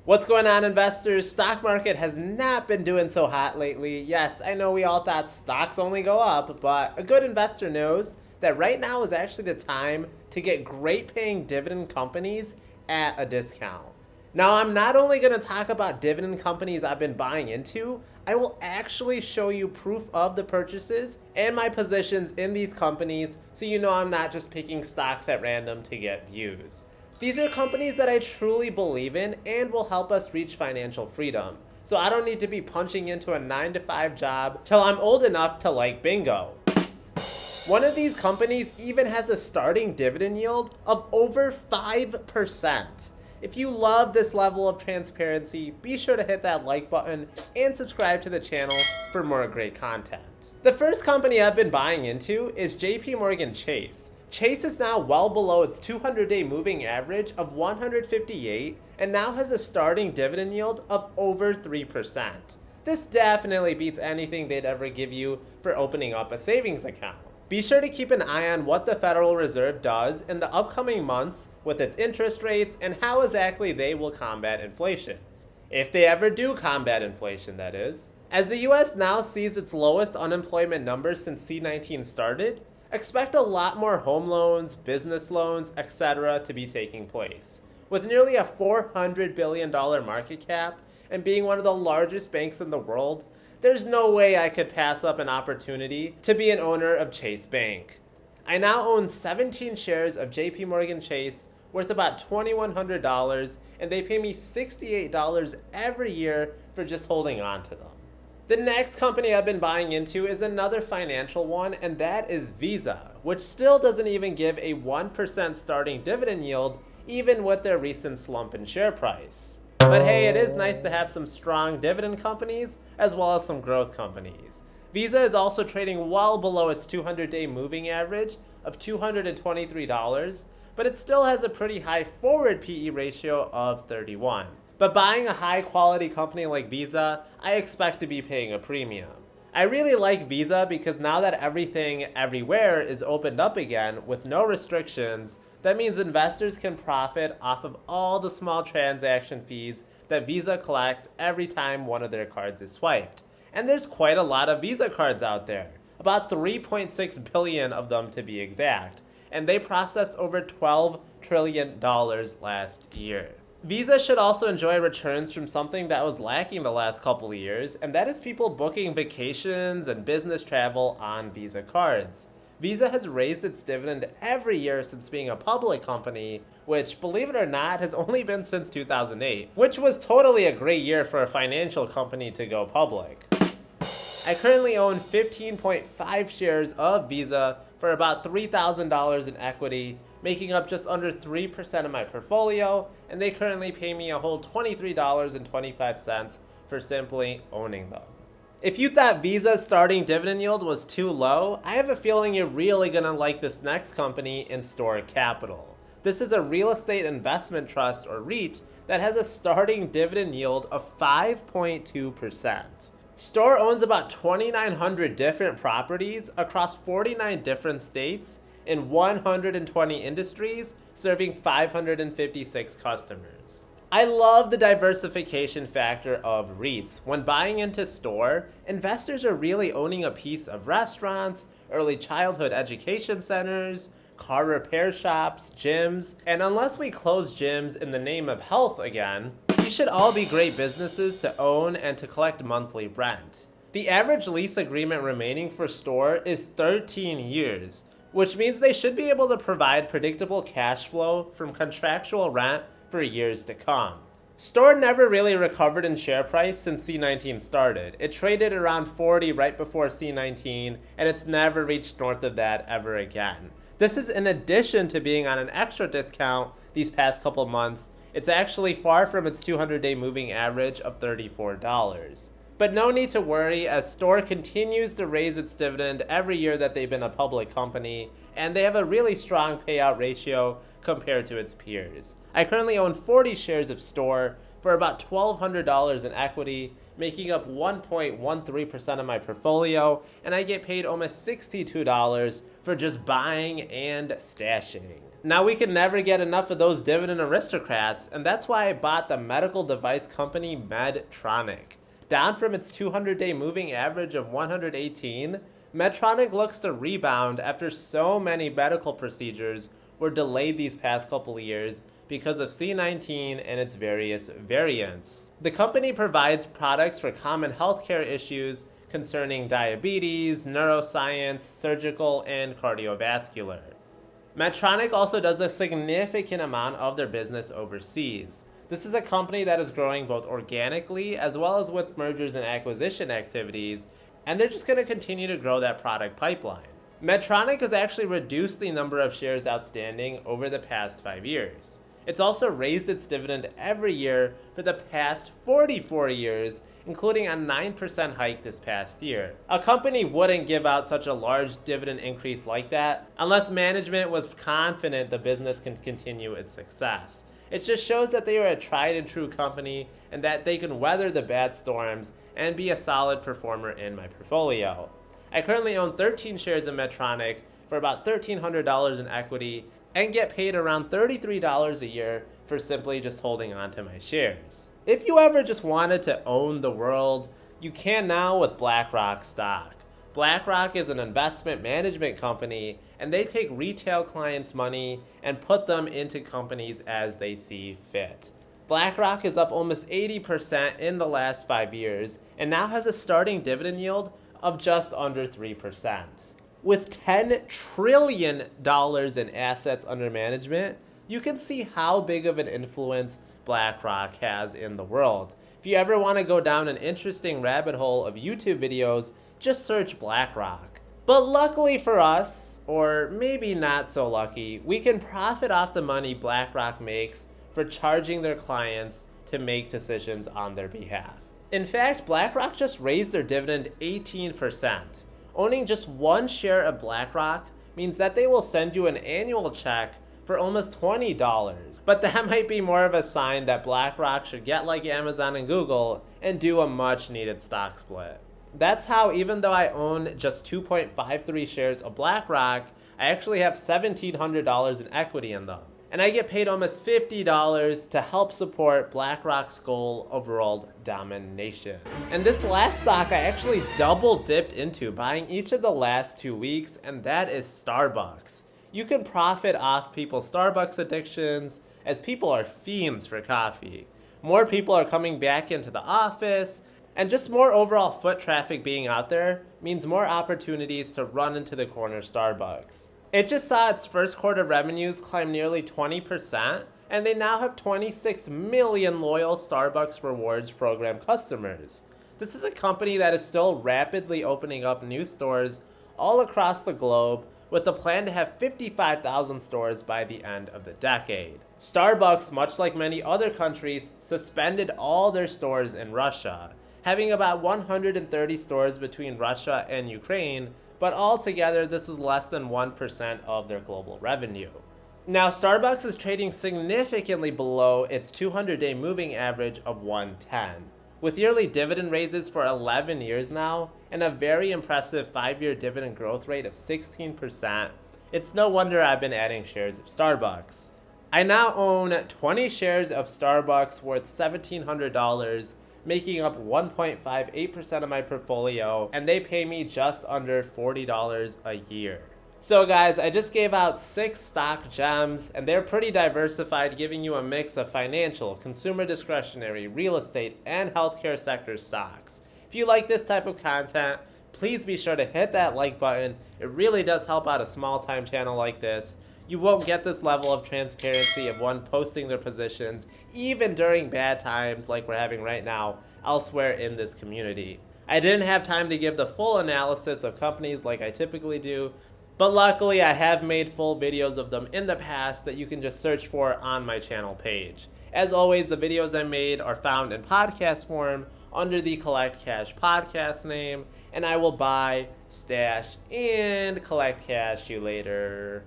What's going on, investors? Stock market has not been doing so hot lately. Yes, I know we all thought stocks only go up, but a good investor knows that right now is actually the time to get great paying dividend companies at a discount. Now, I'm not only going to talk about dividend companies I've been buying into, I will actually show you proof of the purchases and my positions in these companies so you know I'm not just picking stocks at random to get views. These are companies that I truly believe in and will help us reach financial freedom. So I don't need to be punching into a 9-to-5 job till I'm old enough to like bingo. One of these companies even has a starting dividend yield of over 5%. If you love this level of transparency, be sure to hit that like button and subscribe to the channel for more great content. The first company I've been buying into is JP Chase. Chase is now well below its 200-day moving average of 158 and now has a starting dividend yield of over 3%. This definitely beats anything they'd ever give you for opening up a savings account. Be sure to keep an eye on what the Federal Reserve does in the upcoming months with its interest rates and how exactly they will combat inflation. If they ever do combat inflation, that is. As the US now sees its lowest unemployment numbers since C-19 started, expect a lot more home loans, business loans, etc. to be taking place. With nearly a $400 billion market cap and being one of the largest banks in the world, there's no way I could pass up an opportunity to be an owner of Chase Bank. I now own 17 shares of JP Chase worth about $2,100, and they pay me $68 every year for just holding on to them. The next company I've been buying into is another financial one, and that is Visa, which still doesn't even give a 1% starting dividend yield, even with their recent slump in share price. But hey, it is nice to have some strong dividend companies as well as some growth companies. Visa is also trading well below its 200-day moving average of $223, but it still has a pretty high forward PE ratio of 31. But buying a high-quality company like Visa, I expect to be paying a premium. I really like Visa because now that everything everywhere is opened up again with no restrictions, that means investors can profit off of all the small transaction fees that Visa collects every time one of their cards is swiped. And there's quite a lot of Visa cards out there, about 3.6 billion of them to be exact, and they processed over $12 trillion last year. Visa should also enjoy returns from something that was lacking the last couple of years, and that is people booking vacations and business travel on Visa cards. Visa has raised its dividend every year since being a public company, which, believe it or not, has only been since 2008, which was totally a great year for a financial company to go public. I currently own 15.5 shares of Visa for about $3,000 in equity, making up just under 3% of my portfolio, and they currently pay me a whole $23.25 for simply owning them. If you thought Visa's starting dividend yield was too low, I have a feeling you're really gonna like this next company in Store Capital. This is a real estate investment trust, or REIT, that has a starting dividend yield of 5.2%. Store owns about 2,900 different properties across 49 different states in 120 industries, serving 556 customers. I love the diversification factor of REITs. When buying into Store, investors are really owning a piece of restaurants, early childhood education centers, car repair shops, gyms, and unless we close gyms in the name of health again, these should all be great businesses to own and to collect monthly rent. The average lease agreement remaining for Store is 13 years, which means they should be able to provide predictable cash flow from contractual rent for years to come. Store never really recovered in share price since C-19 started. It traded around 40 right before C-19, and it's never reached north of that ever again. This is in addition to being on an extra discount these past couple months. It's actually far from its 200-day moving average of $34. But no need to worry, as Store continues to raise its dividend every year that they've been a public company, and they have a really strong payout ratio compared to its peers. I currently own 40 shares of Store for about $1,200 in equity, making up 1.13% of my portfolio, and I get paid almost $62 for just buying and stashing. Now we can never get enough of those dividend aristocrats, and that's why I bought the medical device company MEDTRONIC. Down from its 200-day moving average of 118, MEDTRONIC looks to rebound after so many medical procedures were delayed these past couple of years because of C-19 and its various variants. The company provides products for common healthcare issues concerning diabetes, neuroscience, surgical, and cardiovascular. MEDTRONIC also does a significant amount of their business overseas. This is a company that is growing both organically as well as with mergers and acquisition activities, and they're just going to continue to grow that product pipeline. MEDTRONIC has actually reduced the number of shares outstanding over the past 5 years. It's also raised its dividend every year for the past 44 years, including a 9% hike this past year. A company wouldn't give out such a large dividend increase like that unless management was confident the business can continue its success. It just shows that they are a tried and true company and that they can weather the bad storms and be a solid performer in my portfolio. I currently own 13 shares of MEDTRONIC for about $1,300 in equity and get paid around $33 a year for simply just holding on to my shares. If you ever just wanted to own the world, you can now with BLACKROck stock. BLACKROck is an investment management company, and they take retail clients' money and put them into companies as they see fit. BLACKROck is up almost 80% in the last 5 years and now has a starting dividend yield of just under 3%. With $10 trillion in assets under management, you can see how big of an influence BLACKROck has in the world. If you ever want to go down an interesting rabbit hole of YouTube videos, just search BLACKROck. But luckily for us, or maybe not so lucky, we can profit off the money BLACKROck makes for charging their clients to make decisions on their behalf. In fact, BLACKROck just raised their dividend 18%. Owning just one share of BLACKROck means that they will send you an annual check for almost $20. But that might be more of a sign that BLACKROck should get like Amazon and Google and do a much needed stock split. That's how, even though I own just 2.53 shares of BLACKROck, I actually have $1,700 in equity in them. And I get paid almost $50 to help support BLACKROCK's goal of world domination. And this last stock I actually double dipped into, buying each of the last 2 weeks, and that is Starbucks. You can profit off people's Starbucks addictions, as people are fiends for coffee. More people are coming back into the office, and just more overall foot traffic being out there means more opportunities to run into the corner Starbucks. It just saw its first quarter revenues climb nearly 20%, and they now have 26 million loyal Starbucks Rewards program customers. This is a company that is still rapidly opening up new stores all across the globe, with the plan to have 55,000 stores by the end of the decade. Starbucks, much like many other countries, suspended all their stores in Russia, having about 130 stores between Russia and Ukraine, but altogether this is less than 1% of their global revenue. Now, Starbucks is trading significantly below its 200-day moving average of 110. With yearly dividend raises for 11 years now, and a very impressive 5-year dividend growth rate of 16%, it's no wonder I've been adding shares of Starbucks. I now own 20 shares of Starbucks worth $1,700, making up 1.58% of my portfolio, and they pay me just under $40 a year. So guys, I just gave out 6 stock gems, and they're pretty diversified, giving you a mix of financial, consumer discretionary, real estate, and healthcare sector stocks. If you like this type of content, please be sure to hit that like button. It really does help out a small-time channel like this. You won't get this level of transparency of one posting their positions, even during bad times like we're having right now, elsewhere in this community. I didn't have time to give the full analysis of companies like I typically do, but luckily I have made full videos of them in the past that you can just search for on my channel page. As always, the videos I made are found in podcast form under the Collect Cash podcast name, and I will buy, stash, and collect cash you later.